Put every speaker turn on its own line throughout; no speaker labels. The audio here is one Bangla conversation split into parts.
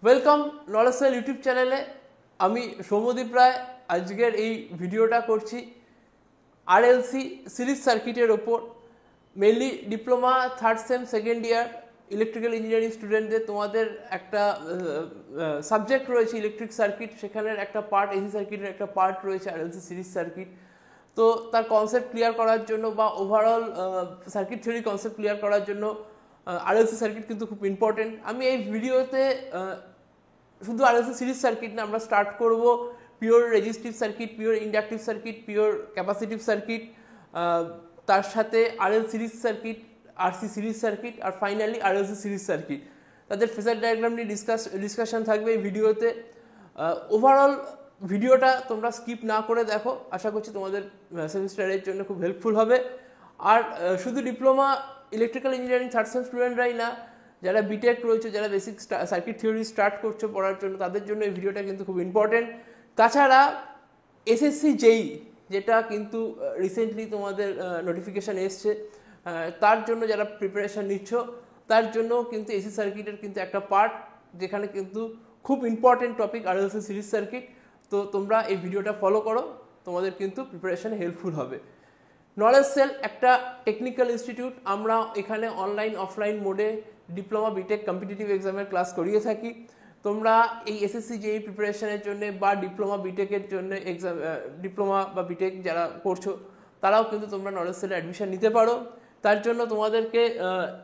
ওয়েলকাম নলেজ সেল ইউটিউব চ্যানেলে। আমি সৌম্যদীপ রায় আজকের এই ভিডিওটা করছি আরএলসি সিরিজ সার্কিটের ওপর। Mainly diploma third same second year electrical engineering স্টুডেন্টদের তোমাদের একটা সাবজেক্ট রয়েছে ইলেকট্রিক সার্কিট, সেখানের একটা পার্ট এসি সার্কিটের একটা পার্ট রয়েছে আরএলসি সিরিজ সার্কিট। তো তার কনসেপ্ট ক্লিয়ার করার জন্য বা overall circuit theory concept clear করার জন্য আরএলসি সার্কিট কিন্তু খুব ইম্পর্টেন্ট। আমি এই ভিডিওতে শুধু আরএলসি সিরিজ সার্কিট না, আমরা স্টার্ট করব pure resistive circuit, pure inductive circuit, pure capacitive circuit, তার সাথে RL series circuit, RC series circuit, আর ফাইনালি আরএলসি সিরিজ সার্কিট। তাদের ফেজার ডায়াগ্রাম নিয়ে ডিসকাশন থাকবে এই ভিডিওতে। ওভারঅল ভিডিওটা তোমরা স্কিপ না করে দেখো, আশা করছি তোমাদের সেমিস্টারের জন্য খুব হেল্পফুল হবে। আর শুধু diploma electrical engineering third sem স্টুডেন্টরাই না, যারা বিটেক রয়েছে, যারা বেসিক সার্কিট থিওরি স্টার্ট করছো পড়ার জন্য, তাদের জন্য এই ভিডিওটা কিন্তু খুব ইম্পর্টেন্ট। তাছাড়া এসএসসি জেই, যেটা কিন্তু রিসেন্টলি তোমাদের নোটিফিকেশান এসছে, তার জন্য যারা প্রিপারেশান নিচ্ছ, তার জন্য কিন্তু এসি সার্কিটের কিন্তু একটা পার্ট, যেখানে কিন্তু খুব important topic RLC series circuit. তো তোমরা এই ভিডিওটা ফলো করো, তোমাদের কিন্তু প্রিপারেশানে হেল্পফুল হবে। নলেজ সেল একটা টেকনিক্যাল ইনস্টিটিউট। আমরা এখানে অনলাইন অফলাইন মোডে ডিপ্লোমা বিটেক কম্পিটিটিভ এক্সামের ক্লাস করিয়ে থাকি। তোমরা এই এসএসসি জেই প্রিপারেশনের জন্য বা ডিপ্লোমা বিটেকের জন্য এক্সাম, ডিপ্লোমা বা বিটেক যারা করছো, তারাও কিন্তু তোমরা নলেজ সেলে অ্যাডমিশন নিতে পারো। তার জন্য তোমাদেরকে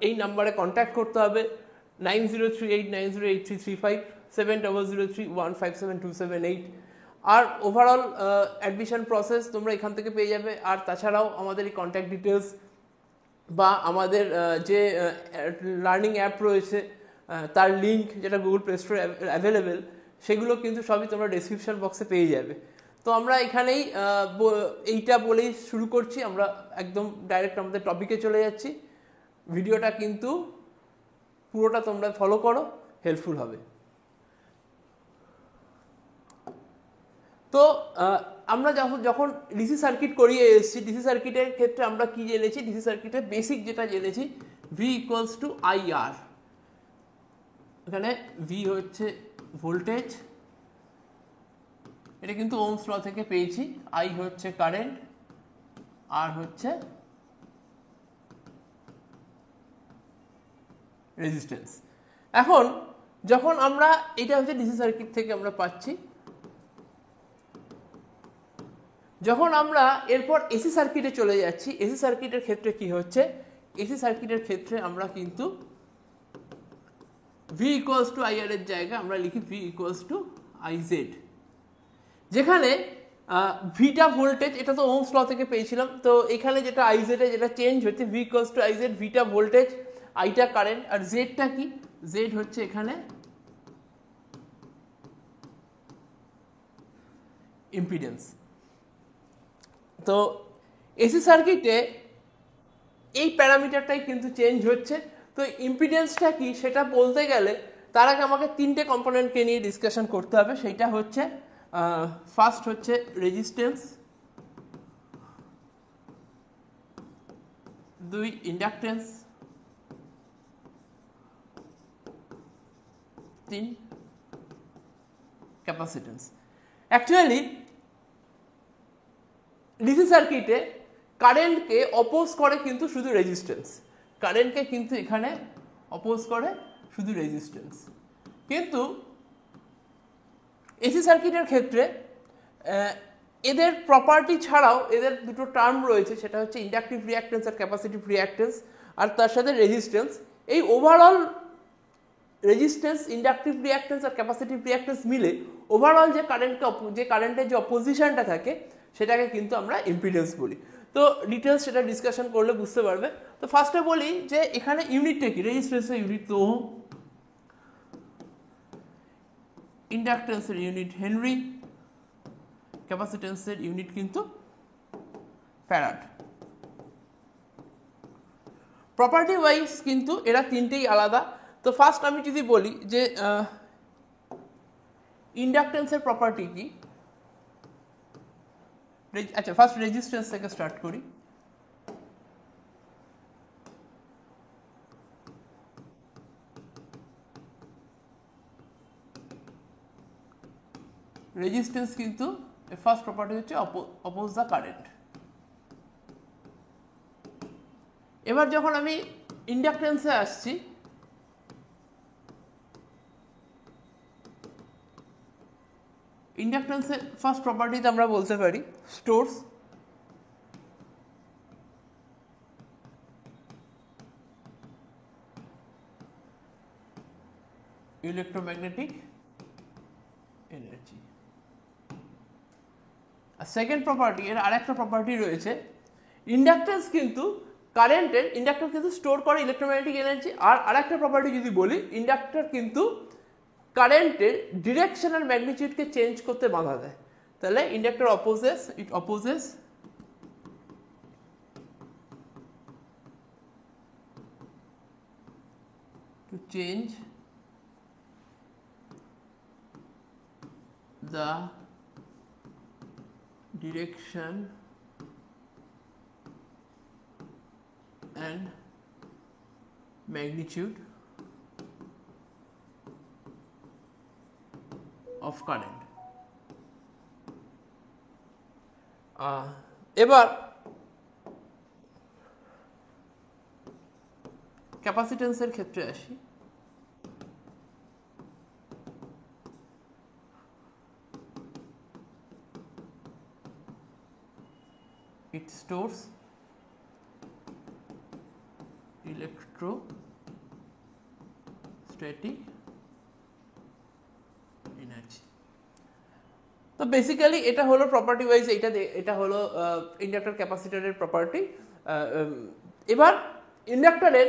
এই নাম্বারে কন্ট্যাক্ট করতে হবে 9038908335, 7003157278। আর ওভারঅল অ্যাডমিশন প্রসেস তোমরা এখান থেকে পেয়ে যাবে। আর তাছাড়াও আমাদের এই কন্ট্যাক্ট ডিটেলস বা আমাদের যে লার্নিং অ্যাপ রয়েছে তার লিঙ্ক, যেটা গুগল প্লে স্টোরে অ্যাভেলেবেল, সেগুলো কিন্তু সবই তোমরা ডেসক্রিপশন বক্সে পেয়ে যাবে। তো আমরা এখানেই এইটা বলেই শুরু করছি, আমরা একদম ডাইরেক্ট আমাদের টপিকে চলে যাচ্ছি। ভিডিওটা কিন্তু পুরোটা তোমরা ফলো করো, হেল্পফুল হবে। তো আমরা যখন ডিসি সার্কিট করিয়ে এসেছি, ডিসি সার্কিটের ক্ষেত্রে আমরা কি জেনেছি? ডিসি সার্কিটের বেসিক যেটা জেনেছি, ভি ইকুয়ালস টু আইআর। এখানে ভি হচ্ছে ভোল্টেজ, এটা কিন্তু ওহমস ল থেকে পেয়েছি। আই হচ্ছে কারেন্ট, আর হচ্ছে রেজিস্ট্যান্স। এখন যখন আমরা, এটা হচ্ছে ডিসি সার্কিট থেকে আমরা পাচ্ছি। যখন আমরা এরপর এসি সার্কিটে চলে যাচ্ছি, এসি সার্কিটের ক্ষেত্রে কি হচ্ছে? এসি সার্কিটের ক্ষেত্রে আমরা কিন্তু ভি ইকুয়ালস টু আইআর এর জায়গায় আমরা লিখি ভি ইকুয়ালস টু আইজেড, যেখানে ভিটা ভোল্টেজ, এটা তো ওহমস ল থেকে পেয়েছিলাম। তো এখানে যেটা আইজেড এ যেটা চেঞ্জ হচ্ছে, V equals to IZ, Vita voltage, আইটা কারেন্ট, আর জেডটা কি? জেড হচ্ছে এখানে ইম্পিডেন্স। তো এসি সার্কিটে এই প্যারামিটারটাই কিন্তু চেঞ্জ হচ্ছে। তো ইম্পিডেন্সটা কি সেটা বলতে গেলে তার আগে আমাকে তিনটে কম্পোনেন্টকে নিয়ে ডিসকাশন করতে হবে। সেইটা হচ্ছে, ফার্স্ট হচ্ছে রেজিস্ট্যান্স, দুই ইন্ডাকটেন্স, তিন ক্যাপাসিটেন্স। অ্যাকচুয়ালি ডিসি সার্কিটে কারেন্টকে অপোজ করে কিন্তু শুধু রেজিস্ট্যান্স, কারেন্টকে কিন্তু এখানে অপোজ করে শুধু রেজিস্ট্যান্স। কিন্তু এসি সার্কিটের ক্ষেত্রে এদের প্রপার্টি ছাড়াও এদের দুটো টার্ম রয়েছে, সেটা হচ্ছে ইন্ডাকটিভ রিঅ্যাক্টেন্স আর ক্যাপাসিটিভ রিঅ্যাক্টেন্স, আর তার সাথে রেজিস্ট্যান্স। এই ওভারঅল রেজিস্ট্যান্স, ইন্ডাকটিভ রিঅ্যাক্টেন্স আর ক্যাপাসিটিভ রিঅ্যাক্টেন্স মিলে ওভারঅল যে কারেন্টের যে অপোজিশনটা থাকে, সেটাকে কিন্তু আমরা ইম্পিডেন্স বলি। তো ডিটেলস সেটা ডিসকাশন করলে বুঝতে পারবে। তো ফার্স্টে বলি যে এখানে ইউনিটটা কি? রেজিস্ট্যান্সের ইউনিট তো ওহম, ইন্ডাকটেন্সের ইউনিট হেনরি, ক্যাপাসিটেন্সের ইউনিট কিন্তু ফ্যারাড। প্রপার্টি ওয়াইজ কিন্তু এরা তিনটেই আলাদা। তো ফার্স্ট আমি যদি বলি যে ইন্ডাকটেন্সের প্রপার্টি কি, আচ্ছা ফার্স্ট রেজিস্ট্যান্স থেকে স্টার্ট করি। রেজিস্ট্যান্স কিন্তু ফার্স্ট প্রপার্টি হচ্ছে অপোজ দ্য কারেন্ট। এবার যখন আমি ইন্ডাকটেন্সে আসছি, ইন্ডাকটেন্সের ফার্স্ট প্রপার্টিতে আমরা বলতে পারি স্টোরস ইলেকট্রোম্যাগনেটিক এনার্জি। আর সেকেন্ড প্রপার্টি, এর আরেকটা প্রপার্টি রয়েছে, ইন্ডাকটেন্স কিন্তু কারেন্টের, ইন্ডাক্টর কিন্তু স্টোর করে ইলেকট্রোম্যাগনেটিক এনার্জি। আর আরেকটা প্রপার্টি যদি বলি, ইন্ডাক্টর কিন্তু কারেন্টের ডিরেকশন আর ম্যাগনিটিউডকে চেঞ্জ করতে বাধা দেয়। তাহলে inductor opposes to change the direction and magnitude of current. এবার ক্যাপাসিট্যান্সের ক্ষেত্রে আসি। It stores electrostatic energy. তো বেসিক্যালি এটা হলো প্রপার্টি ওয়াইজ, এটা হলো ইন্ডাক্টর ক্যাপাসিটরের প্রপার্টি। এবার ইন্ডাক্টরের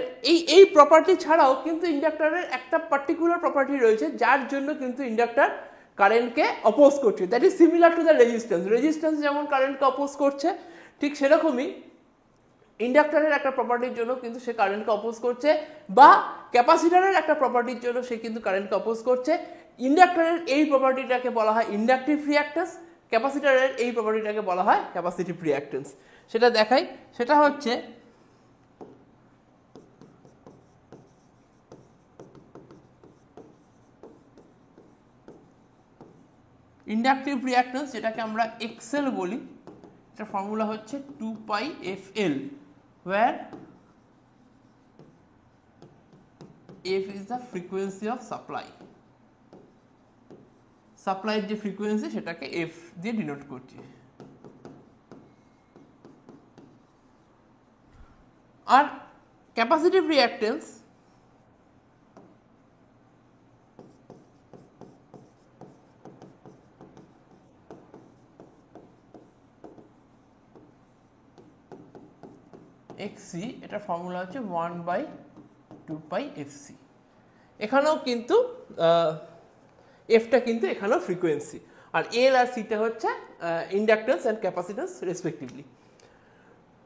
এই প্রপার্টি ছাড়াও কিন্তু ইন্ডাক্টরের একটা পার্টিকুলার প্রপার্টি রয়েছে, যার জন্য কিন্তু ইন্ডাক্টর কারেন্টকে অপোজ করছে। That is similar to the resistance. Resistance যেমন কারেন্টকে অপোজ করছে, ঠিক সেরকমই ইন্ডাক্টরের একটা প্রপার্টির জন্য কিন্তু সে কারেন্টকে অপোজ করছে, বা ক্যাপাসিটরের একটা প্রপার্টির জন্য সে কিন্তু কারেন্টকে অপোজ করছে। ইন্ডাক্টরের এই প্রপার্টিটাকে বলা হয় ইন্ডাকটিভ রিঅ্যাক্ট্যান্স, ক্যাপাসিটরের এই প্রপার্টিটাকে বলা হয় ক্যাপাসিটিভ রিঅ্যাক্ট্যান্স। সেটা দেখাই, সেটা হচ্ছে ইন্ডাকটিভ রিঅ্যাক্ট্যান্স, যেটাকে আমরা এক্সএল বলি। এটার ফর্মুলা হচ্ছে 2πfL, where F is the frequency of supply. সাপ্লাইয়ের যে ফ্রিকোয়েন্সি সেটাকে F দিয়ে ডিনোট করছি। আর ক্যাপাসিটিভ রিঅ্যাক্ট্যান্স XC, এটার ফর্মুলা হচ্ছে 1/2πfC। এখানেও কিন্তু এফটা কিন্তু এখানেও ফ্রিকোয়েন্সি, আর এল আর সিটা হচ্ছে ইন্ডাকটেন্স অ্যান্ড ক্যাপাসিটেন্স রেসপেক্টিভলি।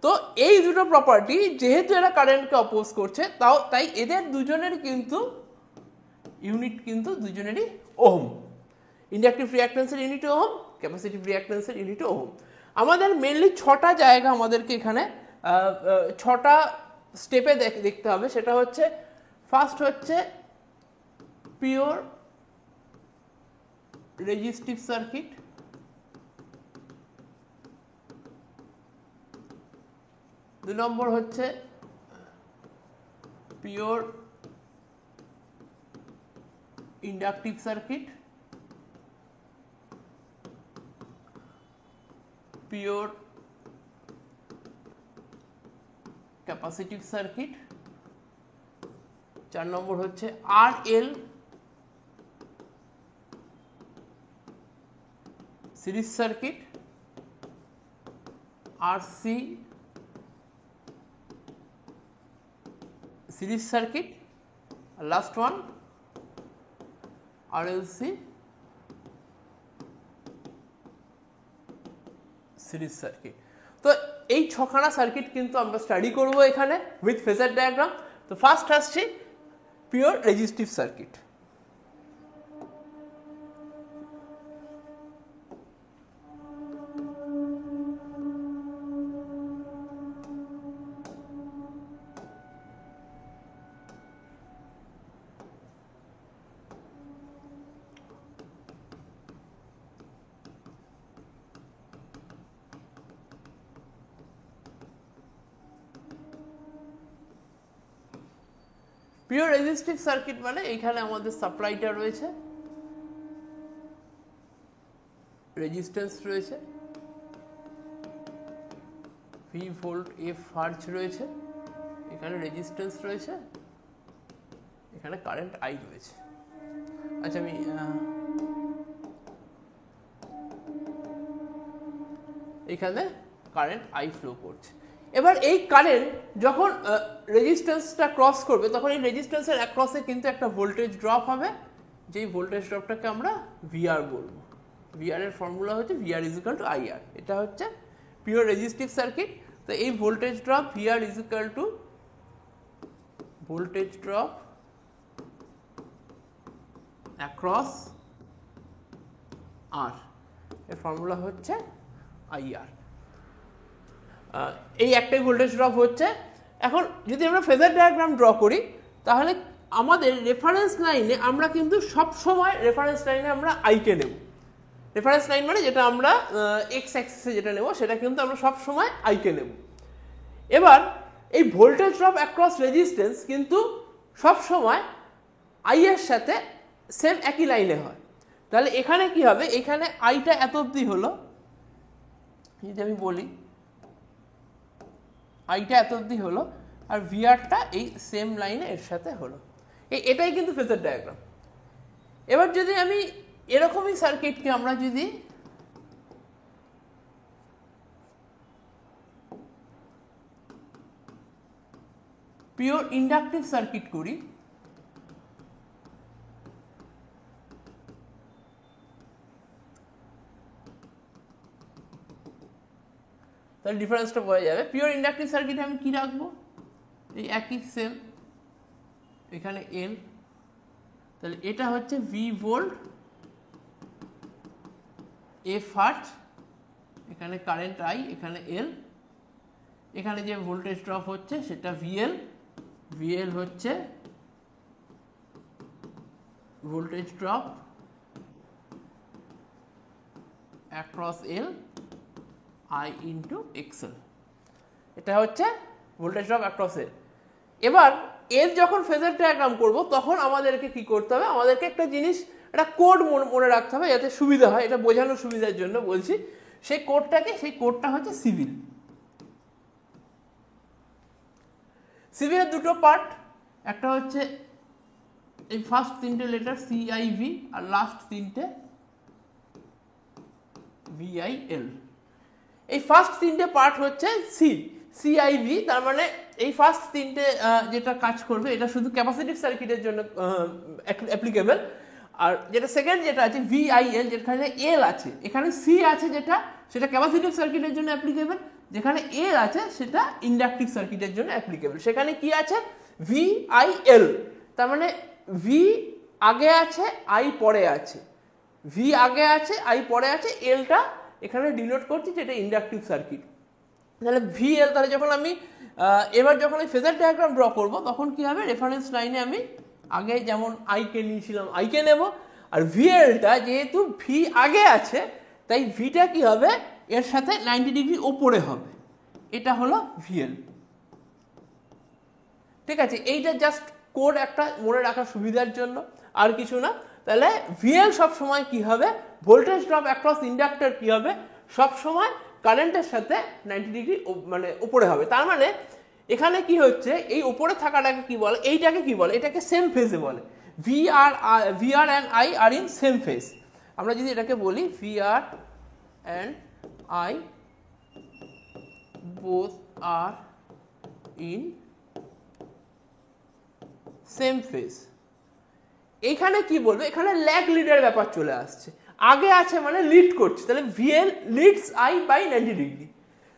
তো এই দুটো প্রপার্টি যেহেতু এরা কারেন্টকে অপোজ করছে, তাই এদের দুজনের কিন্তু ইউনিট কিন্তু দুজনেরই ওহম। ইন্ডাকটিভ রিঅ্যাক্ট্যান্সের ইউনিট ওহম, ক্যাপাসিটিভ রিঅ্যাক্ট্যান্সের ইউনিট ওহম। আমাদের মেনলি 6টা জায়গা আমাদেরকে এখানে 6টা স্টেপে দেখতে হবে। সেটা হচ্ছে, ফার্স্ট হচ্ছে পিওর রেজিস্টিভ সার্কিট, দুই নম্বর হচ্ছে pure inductive circuit, pure capacitive circuit, 4 নম্বর হচ্ছে RL series circuit, RC series circuit, last one RLC series circuit. তো এই 6খানা সার্কিট কিন্তু আমরা স্টাডি করব এখানে উইথ ফেজার ডায়াগ্রাম। তো ফার্স্ট আসছি pure resistive circuit. Pure resistive circuit মানে এইখানে আমাদের সাপ্লাইটা রয়েছে, রেজিস্ট্যান্স রয়েছে, ভি ভোল্ট এফ হার্জ রয়েছে, এখানে রেজিস্ট্যান্স রয়েছে, এখানে কারেন্ট আই রয়েছে। আচ্ছা আমি এখানে কারেন্ট আই ফ্লো করছে। এবার এই কারেন্ট যখন রেজিস্ট্যান্সটা ক্রস করবে তখন এই রেজিস্ট্যান্সের অ্যাক্রসে কিন্তু একটা ভোল্টেজ ড্রপ হবে, যেই ভোল্টেজ ড্রপটাকে আমরা ভিআর বলবো। ভিআর এর ফর্মুলা হচ্ছে VR is equal to IR. এটা হচ্ছে পিওর রেজিস্টিভ সার্কিট। তো এই voltage drop VR is equal to voltage drop across R, এর ফর্মুলা হচ্ছে আইআর। এই একটাই ভোল্টেজ ড্রপ হচ্ছে। এখন যদি আমরা ফেজার ডায়াগ্রাম ড্র করি তাহলে আমাদের রেফারেন্স লাইনে আমরা কিন্তু সব সময় রেফারেন্স লাইনে আমরা আইকে নেব। রেফারেন্স লাইন মানে যেটা আমরা এক্স অ্যাক্সিসে যেটা নেব সেটা কিন্তু আমরা সব সময় আইকে নেব। এবার এই ভোল্টেজ ড্রপ অ্যাক্রস রেজিস্ট্যান্স কিন্তু সব সময় আই এর সাথে সেম একই লাইনে হয়। তাহলে এখানে কি হবে, এখানে আইটা এত অবধি হলো, যদি আমি বলি আইটা এত অবধি হলো আর ভিআরটা এই সেম লাইনে এর সাথে হলো। এটাই কিন্তু ফেজার ডায়াগ্রাম। এবার যদি আমি এরকমই সার্কিটকে আমরা যদি পিওর ইন্ডাকটিভ সার্কিট করি, তাহলে ডিফারেন্সটা বোঝা যাবে। পিওর ইন্ডাকটিভ সার্কিটে আমি কি রাখবো, এই একই সেম, এখানে এল, তাহলে এটা হচ্ছে ভি ভোল্ট এফ হার্জ, এখানে কারেন্ট আই, এখানে এল, এখানে যে ভোল্টেজ ড্রপ হচ্ছে সেটা ভিএল, ভিএল হচ্ছে voltage drop across L I into XL, এটা হচ্ছে ভোল্টেজ ড্রপ অ্যাক্রস এল। এবার এর যখন ফেজার ডায়াগ্রাম করব তখন আমাদেরকে কি করতে হবে, আমাদেরকে একটা জিনিস, একটা কোড মনে রাখতে হবে যাতে সুবিধা হয়, এটা বোঝানোর সুবিধার জন্য বলছি। সেই কোডটা হচ্ছে সিভিল। সিভিলের দুটো পার্ট, একটা হচ্ছে এই ফার্স্ট তিনটে লেটার সিআইভি আর লাস্ট তিনটে ভিআইএল। এই ফার্স্ট তিনটে পার্ট হচ্ছে সিআইভি, তার মানে এই ফার্স্ট তিনটে যেটা কাজ করবে এটা শুধু ক্যাপাসিটিভ সার্কিটের জন্য অ্যাপ্লিকেবল। আর যেটা সেকেন্ড যেটা আছে ভিআইএল, যেখানে এল আছে, এখানে সি আছে যেটা, সেটা ক্যাপাসিটিভ সার্কিটের জন্য অ্যাপ্লিকেবল, যেখানে এল আছে সেটা ইন্ডাকটিভ সার্কিটের জন্য অ্যাপ্লিকেবল। সেখানে কি আছে, ভিআইএল, তার মানে ভি আগে আছে আই পরে আছে, ভি আগে আছে আই পরে আছে, এলটা এখানে ডিনোট করছি যেটা ইন্ডাকটিভ সার্কিট। তাহলে ভিএল, তাহলে যখন আমি এবার যখন এই ফেজার ডায়াগ্রাম ড্র করব তখন কি হবে, রেফারেন্স লাইনে আমি আগে যেমন আইকে নিয়েছিলাম আইকে নেব, আর ভিএলটা যেহেতু ভি আগে আছে তাই ভিটা কি হবে, এর সাথে 90 ডিগ্রি ওপরে হবে, এটা হলো ভিএল। ঠিক আছে, এইটা জাস্ট কোড একটা মনে রাখার সুবিধার জন্য, আর কিছু না। তাহলে ভিএল সব সময় কি হবে, ভোল্টেজ ড্রপ অ্যাক্রস ইন্ডাক্টর কি হবে, সব সময় কারেন্টের সাথে 90 ডিগ্রি মানে উপরে হবে। তার মানে এখানে কি হচ্ছে, এই উপরে থাকাটাকে কি বলে, এইটাকে কি বলে, এটাকে সেম ফেজে বলে। VR and I are in same phase. আমরা যদি এটাকে বলি VR and I both are in same phase, এইখানে কি বলবো, এখানে ল্যাগ লিডের ব্যাপার চলে আসছে, আগে আছে মানে লিড করছে, তাহলে VL leads I by 90 degree.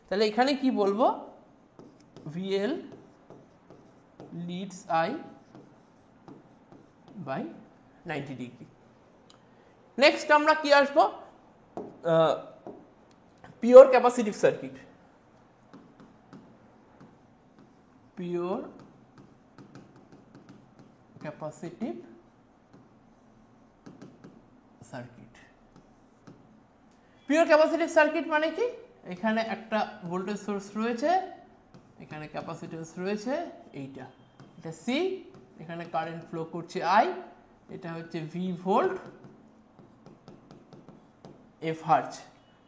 তাহলে এখানে কি বলবো, VL leads I by 90 degree. Next আমরা কি আসবো, pure capacitive circuit. Pure capacitive circuit. Pure capacitive circuit মানে কি, এখানে একটা ভোল্টেজ সোর্স রয়েছে, এখানে ক্যাপাসিট্যান্স রয়েছে, এটা সি, এখানে কারেন্ট ফ্লো করছে আই, এটা হচ্ছে ভি ভোল্ট, এফ হার্জ,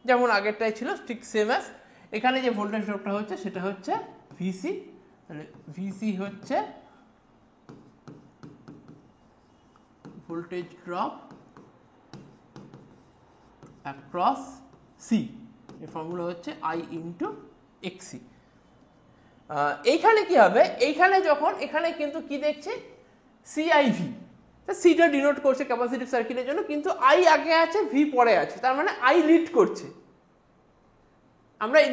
যেমন আগেরটাই ছিল ঠিক সেম অ্যাজ। এখানে যে ভোল্টেজ ড্রপটা হচ্ছে সেটা হচ্ছে ভিসি, তাহলে ভিসি হচ্ছে ভোল্টেজ ড্রপ অ্যাক্রস সি, এর ফর্মুলা হচ্ছে আই ইন্টু এক্সি। এইখানে কি হবে, এইখানে যখন এখানে কিন্তু কি দেখছে সিআইভি, সিটা ডিনোট করছে ক্যাপাসিটিভ সার্কিটের জন্য, কিন্তু আই আগে আছে ভি পরে আছে, তার মানে আই লিড করছে। আমরা এই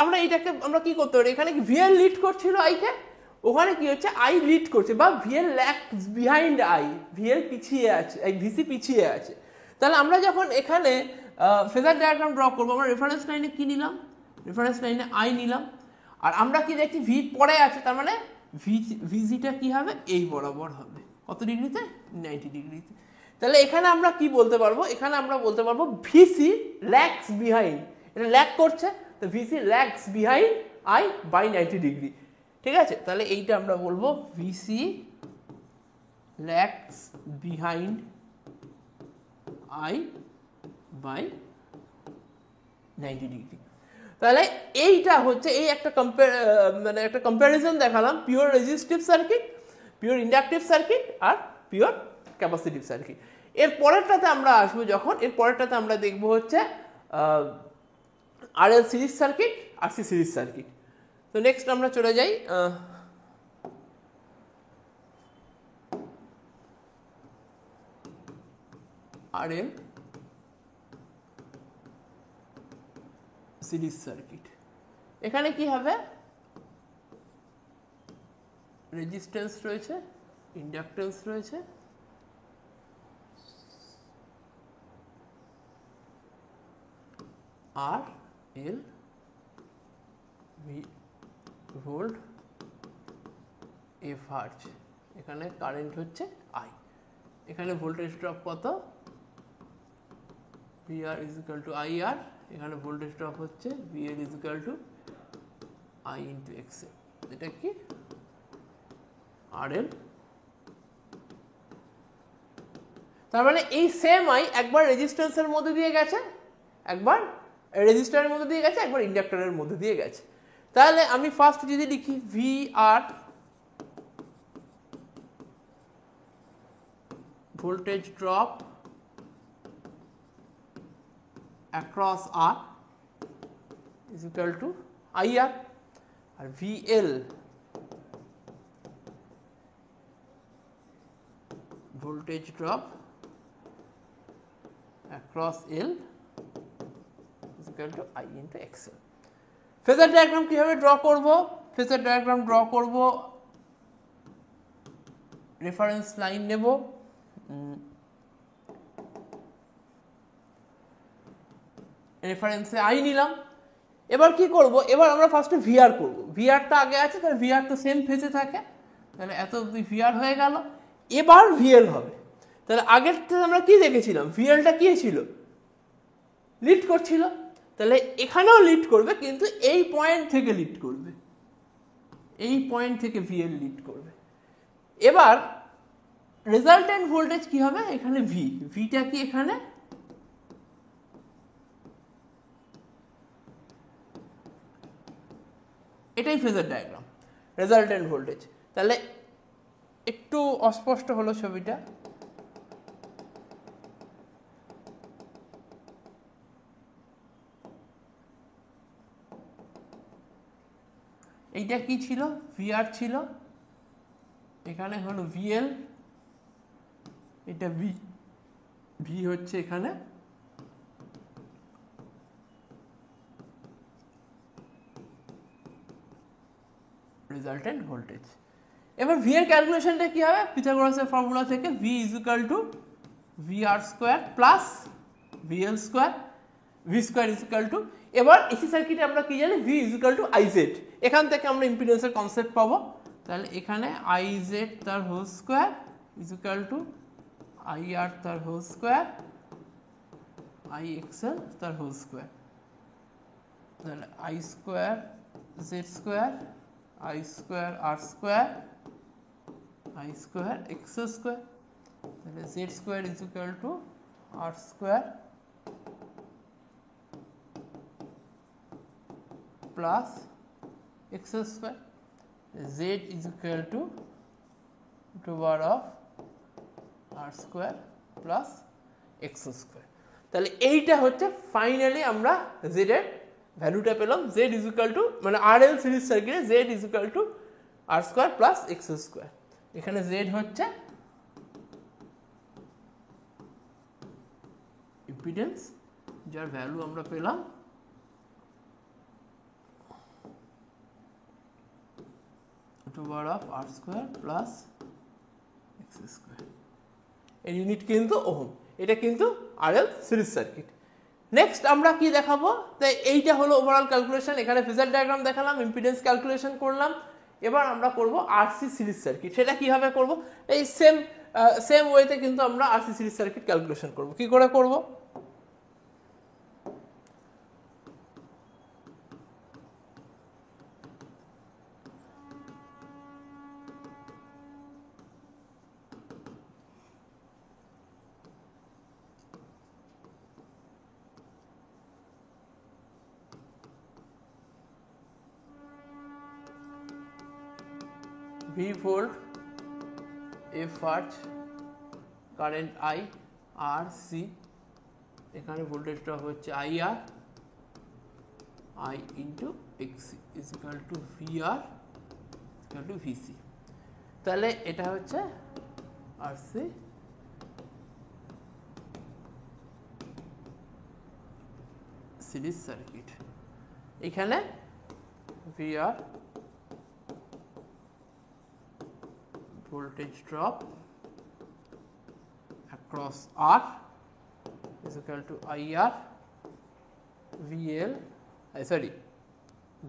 আমরা এইটাকে আমরা কি করতে পারি, এখানে কি ভিএল লিড করছিল আইকে, ওখানে কি হচ্ছে আই লিড করছে, বা VL lags behind I, VL পিছিয়ে আছে, ভিসি পিছিয়ে আছে। তাহলে আমরা যখন এখানে ফেজার ডায়াগ্রাম ড্র করবো, আমরা রেফারেন্স লাইনে কি নিলাম, রেফারেন্স লাইনে আই নিলাম, আর আমরা কি দেখছি ভি পরে আছে, তার মানে ভিজিটা কি হবে এই বরাবর হবে, কত ডিগ্রিতে, 90 ডিগ্রিতে। তাহলে এখানে আমরা কি বলতে পারবো, এখানে আমরা বলতে পারবো ভিসি ল্যাগস বিহাইন্ড, এটা ল্যাগ করছে, তো VC lags behind I by 90 degree, ঠিক আছে। তাহলে এইটা আমরা বলবো VC lags behind I by 90 degree. তাহলে এইটা হচ্ছে এই একটা মানে একটা কম্প্যারিজন দেখালাম pure resistive circuit, pure inductive circuit আর পিওর ক্যাপাসিটিভ সার্কিট। এর পরেরটাতে আমরা আসবো, যখন এর পরেরটাতে আমরা দেখবো হচ্ছে RL series circuit, RC series circuit. তো নেক্সট আমরা চলে যাই আরএল সিরিজ সার্কিট। এখানে কি হবে, রেজিস্ট্যান্স রয়েছে, ইন্ডাকট্যান্স রয়েছে, R L V volt F hertz, এখানে কারেন্ট হচ্ছে আই, এখানে ভোল্টেজ ড্রপ কত, VR is equal to IR, এখানে ভোল্টেজ ড্রপ হচ্ছে VL is equal to I into XL, এটা কি RL। তার মানে এই সেম আই একবার রেজিস্ট্যান্সের মধ্যে দিয়ে গেছে, একবার রেজিস্টারের মধ্যে দিয়ে গেছে, একবার ইন্ডাক্টরের মধ্যে দিয়ে গেছে। তাহলে আমি ফার্স্ট যদি লিখি VR voltage drop across R is equal to IR, আর VL voltage drop across L is equal to I into XL। Phasor diagram কিভাবে ড্র করব, ফেজার ডায়াগ্রাম ড্র করব, রেফারেন্স লাইন নেব, রেফারেন্সে আই নিলাম। এবার কি করব, এবার আমরা ফার্স্টে ভিআর করব, ভিআরটা আগে আছে, তাহলে ভিআর তো সেম ফেজে থাকে, তাহলে এত ভিআর হয়ে গেল। এবার ভিএল হবে, তাহলে আগের থেকে আমরা কি দেখেছিলাম, ভিএলটা কি ছিল, লিড করছিল, তাহলে এখানেও লিড করবে, কিন্তু এই পয়েন্ট থেকে লিড করবে, এই পয়েন্ট থেকে ভিএল লিড করবে। এবার রেজাল্টেন্ট ভোল্টেজ কি হবে, এখানে ভি, ভিটা কি এখানে এটাই ফেজার ডায়াগ্রাম, রেজাল্টেন্ট ভোল্টেজ। তাহলে একটু অস্পষ্ট হলো ছবিটা, এইটা কি ছিল, ভিআর ছিল, এখানে হলো ভিএল, এটা ভি, ভি হচ্ছে এখানে রেজাল্টেন্ট ভোল্টেজ। এবার ভি এর ক্যালকুলেশনটা কি হবে, পিথাগোরাসের ফর্মুলা থেকে V is equal to VR square plus VL square, V square is equal two, এবার এসি সার্কিটে আমরা কি জানি, V is equal two IZ, এখান থেকে আমরা ইম্পিডেন্সের কনসেপ্ট পাবো। তাহলে এখানে আইজেড তার whole square is equal to IR তার হোল স্কোয়ার, আই এক্সএল তার হোল স্কোয়ার, তাহলে I square Z square, I square R square I square X square, তাহলে Z square is equal to R square plus X square, Z is equal to root over of R square plus X square. তাহলে এইটা হচ্ছে ফাইনালি আমরা জেড এর ভ্যালুটা পেলাম, জেড ইজ ইকুয়াল টু মানে আর এল সিরিজ সার্কিটে Z is equal to R square plus X square. এখানে জেড হচ্ছে ইম্পিডেন্স যার ভ্যালু আমরা পেলাম root over of R square plus X square. এর ইউনিট কিন্তু ওহম, এটা কিন্তু আরএল সিরিজ সার্কিট। নেক্সট আমরা কি দেখাবো, তাই এইটা হলো ওভারঅল ক্যালকুলেশন। এখানে ফেজার ডায়াগ্রাম দেখালাম, ইম্পিডেন্স ক্যালকুলেশন করলাম। এবার আমরা করব আরসি সিরিজ সার্কিট। সেটা কিভাবে করব, এই সেম ওয়েতে কিন্তু আমরা আরসি সিরিজ সার্কিট ক্যালকুলেশন করব। কি করে করব, V volt, F arch, current I, R C, এখানে ভোল্টেজটা হচ্ছে IR, I into XC is equal two VR equal to VC। তাহলে এটা হচ্ছে RC সিরিজ সার্কিট। এখানে VR voltage drop across R is equal to IR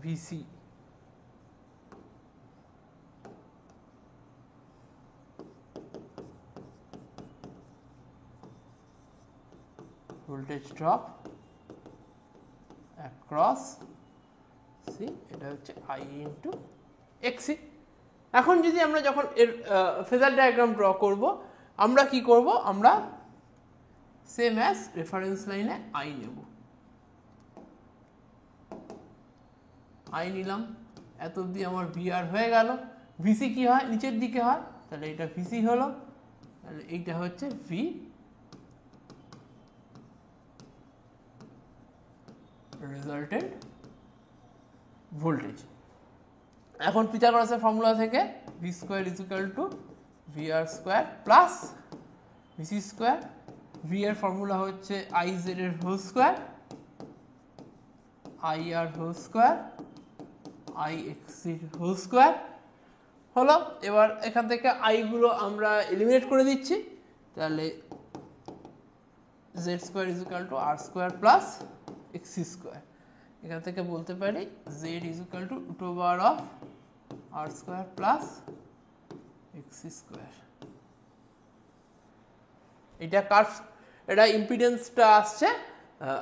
VC voltage drop across C, এটা হচ্ছে I into XC। এখন যদি আমরা যখন এর ফেজার ডায়াগ্রাম ড্র করব, আমরা কি করব, আমরা সেম অ্যাজ রেফারেন্স লাইনে আই নেব, আই নিলাম, এত অবধি আমার ভিআর হয়ে গেল। ভিসি কি হয়, নিচের দিকে হয়, তাহলে এটা ভিসি হলো, তাহলে এইটা হচ্ছে ভি রেজাল্টেন্ট ভোল্টেজ। এখন পিথাগোরাসের ফর্মুলা থেকে V square is equal to VR square plus VC square. V এর ফর্মুলা হচ্ছে আই জেড এর whole square, I R whole square, I X whole square হলো। এবার এখান থেকে আই গুলো আমরা এলিমিনেট করে দিচ্ছি, তাহলে Z square is equal to R square plus X square. এখান থেকে বলতে পারি Z is equal to root over of R square plus X square. এটা কার, এটা ইম্পিডেন্সটা আসছে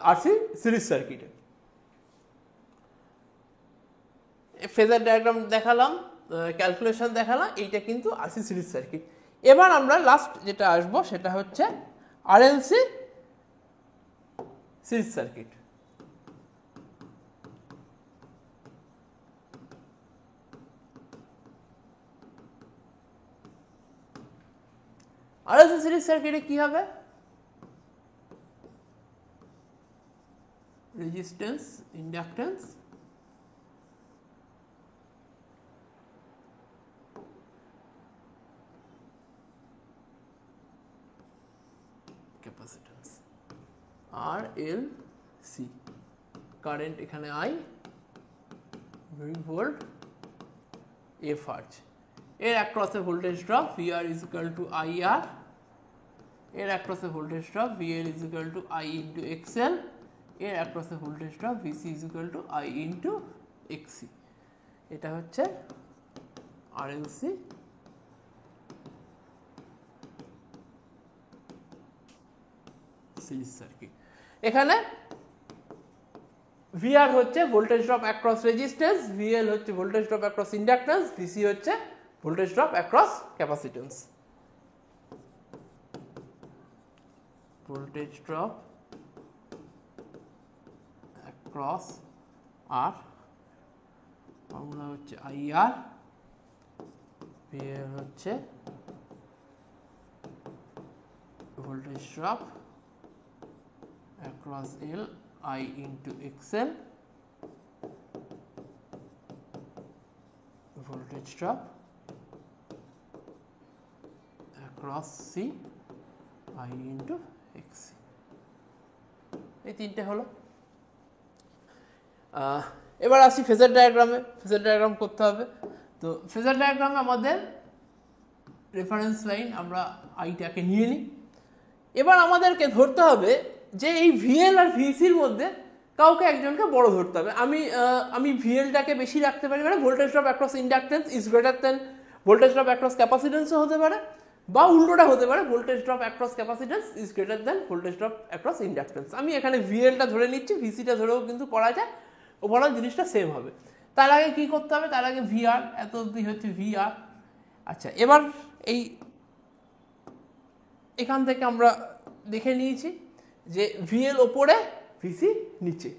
আরসি সিরিজ সার্কিটে। ফেজার ডায়াগ্রাম দেখালাম, ক্যালকুলেশন দেখালাম, এইটা কিন্তু আরসি সিরিজ সার্কিট। এবার আমরা লাস্ট যেটা আসবো সেটা হচ্ছে RLC series circuit. RLC series সার্কিটে কি হবে, resistance, inductance, capacitance, R L C, current এখানে আই, ভি ভোল্ট, এফ আর্চ, এর অ্যাক্রসে voltage drop VR is equal to IR, এর অ্যাক্রসে voltage drop VL is equal to I into XL, এর অ্যাক্রসে voltage drop VC is equal to I into XC. এটা হচ্ছে আরএলসি সিরিজ সার্কিট। এখানে ভিআর হচ্ছে voltage drop across resistance, VL হচ্ছে voltage drop across inductance, VC হচ্ছে voltage drop across capacitance, voltage drop across R, formula হচ্ছে IR, VL হচ্ছে voltage drop across L, I into XL, voltage drop across C, I into XC। এই তিনটে হলো। এবার আসি ফেজার ডায়াগ্রামে। ফেজার ডায়াগ্রাম করতে হবে। তো ফেজার ডায়াগ্রামে আমাদের রেফারেন্স লাইন আমরা আইটাকে নিয়ে নিই। এবার আমাদেরকে ধরতে হবে যে এই ভিএল আর ভিসির মধ্যে কাউকে একজনকে বড় ধরতে হবে। আমি ভিএলটাকে বেশি রাখতে পারি, মানে voltage drop across inductance is greater than voltage drop across ক্যাপাসিটেন্সও হতে পারে, বা উল্টোটা হতে পারে, voltage drop across capacitance is greater than voltage drop across inductance. আমি এখানে ভিএলটা ধরে নিচ্ছি, ভিসিটা ধরেও কিন্তু করা যায়, ওভারঅল জিনিসটা সেম হবে। তার আগে কি করতে হবে? তার আগে ভিআর, এত অবধি হচ্ছে ভিআর। আচ্ছা, এবার এখান থেকে আমরা দেখে নিয়েছি যে ভিএল ওপরে, ভিসি নিচে।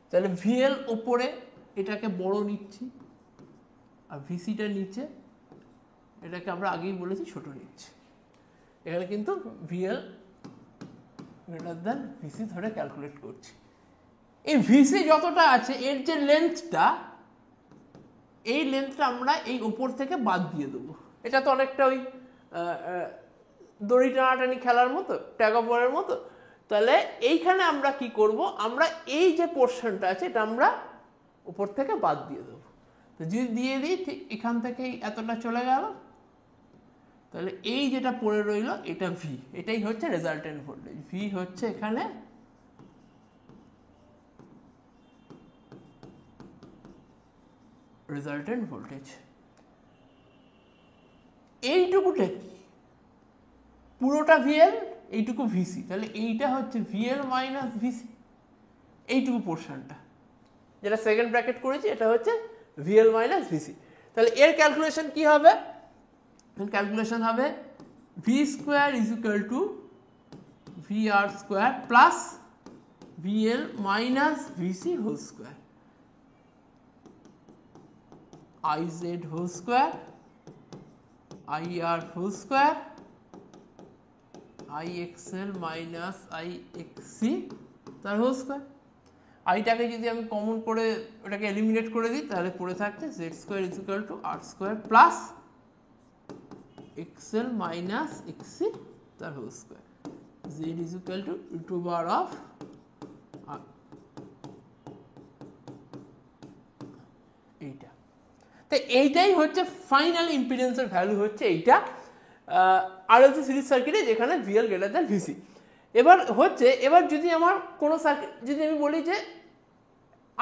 তাহলে ভিএল ওপরে, এটাকে বড় নিচ্ছি, আর ভিসিটা নিচে, এটাকে আমরা আগেই বলেছি ছোট নিচ্ছি। এখানে কিন্তু ভিএল গ্রেটার দেন ভিসি ধরে ক্যালকুলেট করছি। এই ভিসি যতটা আছে এর যে লেন্থটা, এই লেন্থটা আমরা এই উপর থেকে বাদ দিয়ে দেবো। এটা তো অনেকটা ওই দড়ি টানাটানি খেলার মতো, ট্যাগ অফ ওয়ারের মতো। তাহলে এইখানে আমরা কি করব? আমরা এই যে পোর্শনটা আছে এটা আমরা উপর থেকে বাদ দিয়ে দেবো। তো যদি দিয়ে দিই, ঠিক এখান থেকেই এতটা চলে গেল। তাহলে এই যেটা পড়ে রইল এটা ভি, এটাই হচ্ছে রেজাল্টেন্ট ভোল্টেজ। ভি হচ্ছে এখানে রেজাল্টেন্ট ভোল্টেজ। এইটুকুটা কি? পুরোটা ভিএল, এইটুকু ভিসি। তাহলে এইটা হচ্ছে ভিএল মাইনাস ভিসি, এইটুকু পোর্শনটা যেটা সেকেন্ড ব্র্যাকেট করেছি, এটা হচ্ছে ভিএল মাইনাস ভিসি। তাহলে এর ক্যালকুলেশন কি হবে? ক্যালকুলেশন হবে V square is equal to VR square plus VL minus VC whole square, IZ whole square, IR whole square, IXL minus IXC তার হোল স্কোয়ার। আইটাকে যদি আমি কমন করে ওটাকে এলিমিনেট করে দিই, তাহলে পড়ে থাকছে Z square is equal to R square plus XL minus XC তার whole square, Z is equal to to বার অফ এইটা। তো এইটাই হচ্ছে ফাইনাল ইম্পিডেন্সের ভ্যালু, হচ্ছে এইটা আরএলসি সিরিজ সার্কিটে, যেখানে ভিএল গ্রেটার দ্যান ভিসি। এবার যদি আমার কোনো সার্কিট, যদি আমি বলি যে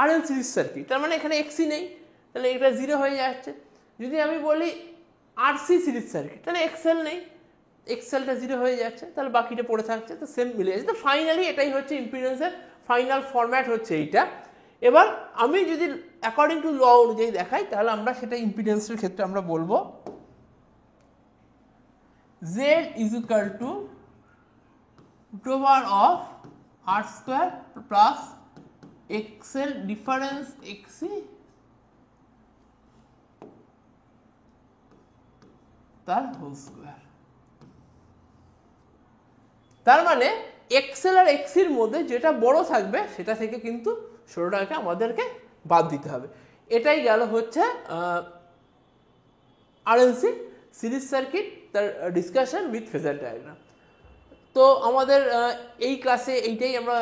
আরএল সিরিজ সার্কিট, তার মানে এখানে এক্সি নেই, তাহলে এটা জিরো হয়ে যাচ্ছে। যদি আমি বলি আরসি সিরিজ সার্কিট, তাহলে এক্সএল নেই, এক্সএলটা জিরো হয়ে যাচ্ছে, তাহলে বাকিটা পড়ে থাকছে, তো সেম মিলে যাচ্ছে। তো ফাইনালি এটাই হচ্ছে ইম্পিডেন্সের ফাইনাল ফরম্যাট, হচ্ছে এইটা। এবার আমি যদি অ্যাকর্ডিং টু ল অনুযায়ী দেখাই, তাহলে আমরা সেটা ইম্পিডেন্সের ক্ষেত্রে আমরা বলবো Z is equal to root over of R square plus XL difference XC তার হোল স্কোয়ার। তার মানে XL আর XC এর মধ্যে যেটা বড় থাকবে সেটা থেকে কিন্তু ছোটটাকে আমাদেরকে বাদ দিতে হবে। এটাই গেল হচ্ছে আরএলসি সিরিজ সার্কিট, তার ডিসকাশন উইথ ফেজার ডায়াগ্রাম। তো আমাদের এই ক্লাসে এইটাই আমরা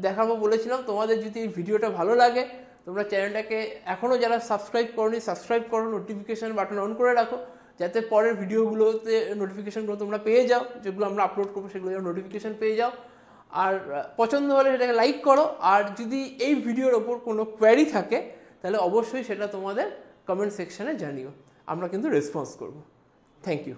দেখাবো বলেছিলাম। তোমাদের যদি এই ভিডিওটা ভালো লাগে, তোমরা চ্যানেলটাকে এখনও যারা সাবস্ক্রাইব করোনি সাবস্ক্রাইব করো, নোটিফিকেশান বাটন অন করে রাখো, যাতে পরের ভিডিওগুলোতে নোটিফিকেশানগুলো তোমরা পেয়ে যাও, যেগুলো আমরা আপলোড করবো সেগুলো যেন নোটিফিকেশান পেয়ে যাও। আর পছন্দ হলে সেটাকে লাইক করো, আর যদি এই ভিডিওর ওপর কোনো কোয়ারি থাকে তাহলে অবশ্যই সেটা তোমাদের কমেন্ট সেকশানে জানিও, আমরা কিন্তু রেসপন্স করব। Thank you.